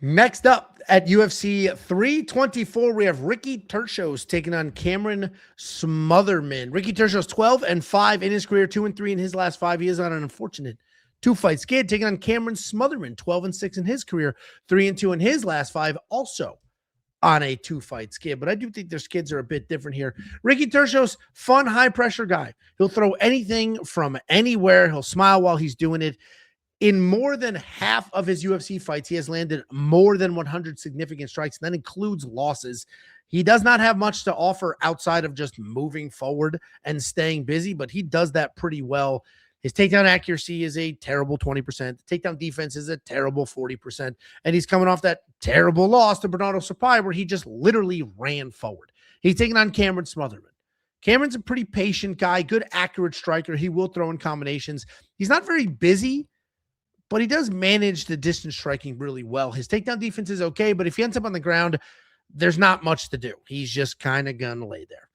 Next up at UFC 324, we have Ricky Turcios taking on Cameron Smotherman. Ricky Turcios 12-5 in his career, 2-3 in his last 5. He is on an unfortunate two-fight skid, taking on Cameron Smotherman, 12-6 in his career, 3-2 in his last 5, also on a two-fight skid. But I do think their skids are a bit different here. Ricky Turcios, fun, high-pressure guy. He'll throw anything from anywhere. He'll smile while he's doing it. In more than half of his UFC fights, he has landed more than 100 significant strikes, and that includes losses. He does not have much to offer outside of just moving forward and staying busy, but he does that pretty well. His takedown accuracy is a terrible 20%. The takedown defense is a terrible 40%. And he's coming off that terrible loss to Bernardo Sapai where he just literally ran forward. He's taking on Cameron Smotherman. Cameron's a pretty patient guy, good, accurate striker. He will throw in combinations. He's not very busy, but he does manage the distance striking really well. His takedown defense is okay, but if he ends up on the ground, there's not much to do. He's just kind of going to lay there.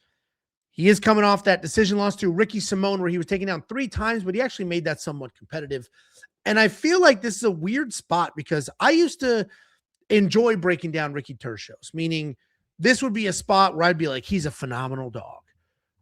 He is coming off that decision loss to Ricky Simon, where he was taken down 3 times, but he actually made that somewhat competitive. And I feel like this is a weird spot because I used to enjoy breaking down Ricky Turcios, meaning this would be a spot where I'd be like, he's a phenomenal dog.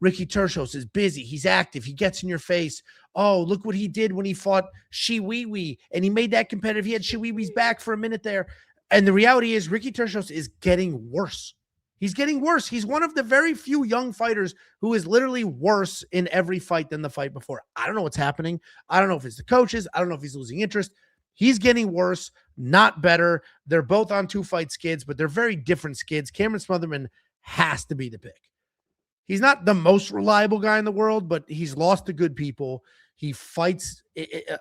Ricky Turcios is busy. He's active. He gets in your face. Oh, look what he did when he fought Shiwiwi, and he made that competitive. He had Shiwiwi's back for a minute there. And the reality is Ricky Turcios is getting worse. He's getting worse. He's one of the very few young fighters who is literally worse in every fight than the fight before. I don't know what's happening. I don't know if it's the coaches. I don't know if he's losing interest. He's getting worse, not better. They're both on two-fight skids, but they're very different skids. Cameron Smotherman has to be the pick. He's not the most reliable guy in the world, but he's lost to good people. He fights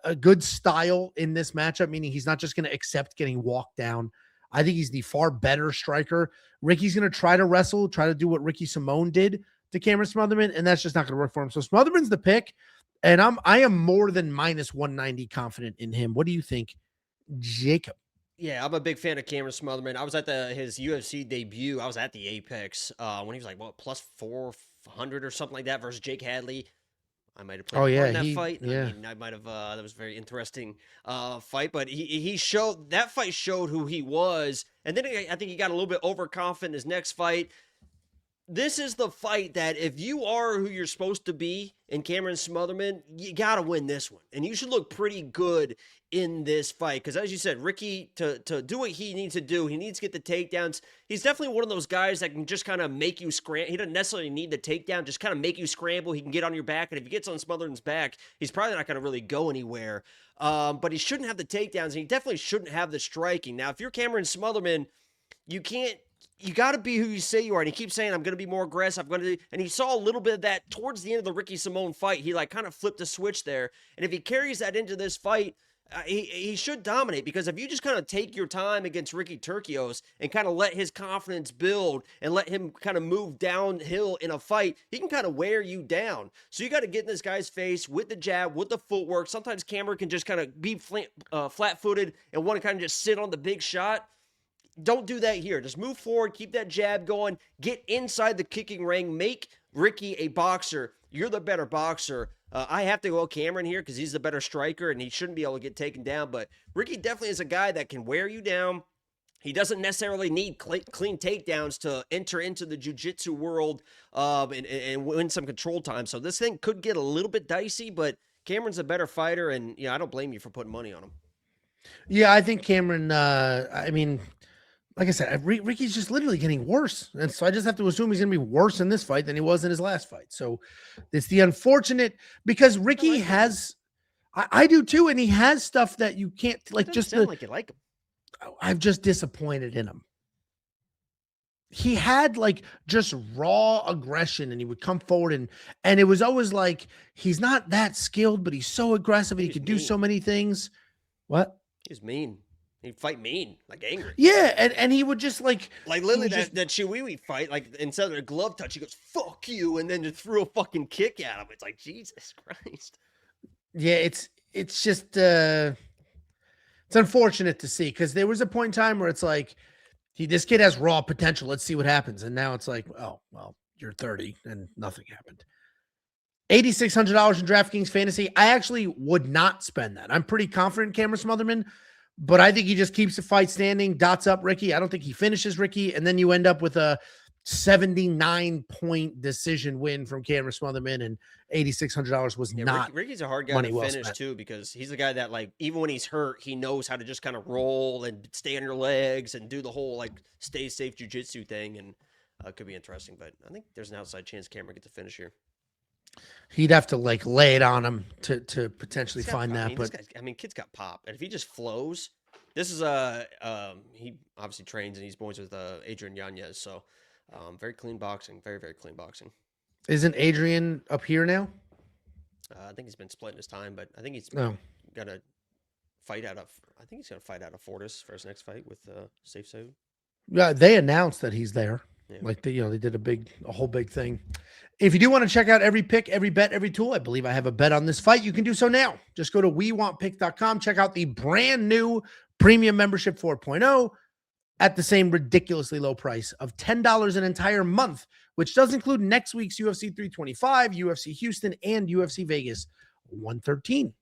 a good style in this matchup, meaning he's not just going to accept getting walked down. I think he's the far better striker. Ricky's going to try to wrestle, try to do what Ricky Simon did to Cameron Smotherman, and that's just not going to work for him. So Smotherman's the pick, and I am more than minus 190 confident in him. What do you think, Jacob? Yeah, I'm a big fan of Cameron Smotherman. I was at his UFC debut. I was at the Apex when he was like, plus 400 or something like that versus Jake Hadley. I might have played in that fight. Yeah. I mean, I might have. That was a very interesting fight, but he showed that fight showed who he was, and then I think he got a little bit overconfident in his next fight. This is the fight that if you are who you're supposed to be in Cameron Smotherman, you got to win this one. And you should look pretty good in this fight. Because as you said, Ricky, to do what he needs to do, he needs to get the takedowns. He's definitely one of those guys that can just kind of make you scramble. He doesn't necessarily need the takedown, just kind of make you scramble. He can get on your back. And if he gets on Smotherman's back, he's probably not going to really go anywhere. But he shouldn't have the takedowns, and he definitely shouldn't have the striking. Now, if you're Cameron Smotherman, you got to be who you say you are. And he keeps saying, I'm going to be more aggressive. And he saw a little bit of that towards the end of the Ricky Simon fight. He kind of flipped a switch there. And if he carries that into this fight, he should dominate, because if you just kind of take your time against Ricky Turcios and kind of let his confidence build and let him kind of move downhill in a fight, he can kind of wear you down. So you got to get in this guy's face with the jab, with the footwork. Sometimes Cameron can just kind of be flat-footed and want to kind of just sit on the big shot. Don't do that here. Just move forward, keep that jab going, get inside the kicking ring, make Ricky a boxer. You're the better boxer. I have to go Cameron here because he's the better striker and he shouldn't be able to get taken down. But Ricky definitely is a guy that can wear you down. He doesn't necessarily need clean takedowns to enter into the jiu-jitsu world and win some control time. So this thing could get a little bit dicey, but Cameron's a better fighter, and I don't blame you for putting money on him. Yeah, I think Cameron, like I said, Ricky's just literally getting worse. And so I just have to assume he's going to be worse in this fight than he was in his last fight. So it's the unfortunate, because Ricky has, I do too. And he has stuff that you can't just like you like him. I'm just disappointed in him. He had just raw aggression, and he would come forward and it was always like, he's not that skilled, but he's so aggressive and he can do so many things. What? He's mean. He'd fight mean, angry. Yeah, and he would just literally that Chihuahua fight, instead of a glove touch, he goes, fuck you, and then just threw a fucking kick at him. It's like, Jesus Christ. Yeah, it's just it's unfortunate to see, because there was a point in time where it's like, this kid has raw potential. Let's see what happens. And now it's like, oh, well, you're 30 and nothing happened. $8,600 in DraftKings Fantasy. I actually would not spend that. I'm pretty confident in Cameron Smotherman, But I think he just keeps the fight standing, dots up Ricky. I don't think he finishes Ricky. And then you end up with a 79-point decision win from Cameron Smotherman, and $8,600 was not Ricky's a hard guy money to well finish spent. too, because he's the guy that, like, even when he's hurt, he knows how to just kind of roll and stay on your legs and do the whole like stay safe jiu-jitsu thing, and could be interesting. But I think there's an outside chance Cameron gets the finish here. He'd have to like lay it on him to potentially find that. But kid's got pop, and if he just flows, this is he obviously trains and he's boys with Adrian Yanez, so very clean boxing, very clean boxing. Isn't Adrian up here now? I think he's been splitting his time, but I think he's gonna fight out of. I think he's gonna fight out of Fortis for his next fight with Safe Side. Yeah, they announced that he's there. Yeah. Like they did a whole big thing. If you do want to check out every pick, every bet, every tool, I believe I have a bet on this fight. You can do so now. Just go to wewantpick.com. Check out the brand new premium membership 4.0 at the same ridiculously low price of $10 an entire month, which does include next week's UFC 325, UFC Houston, and UFC Vegas 113.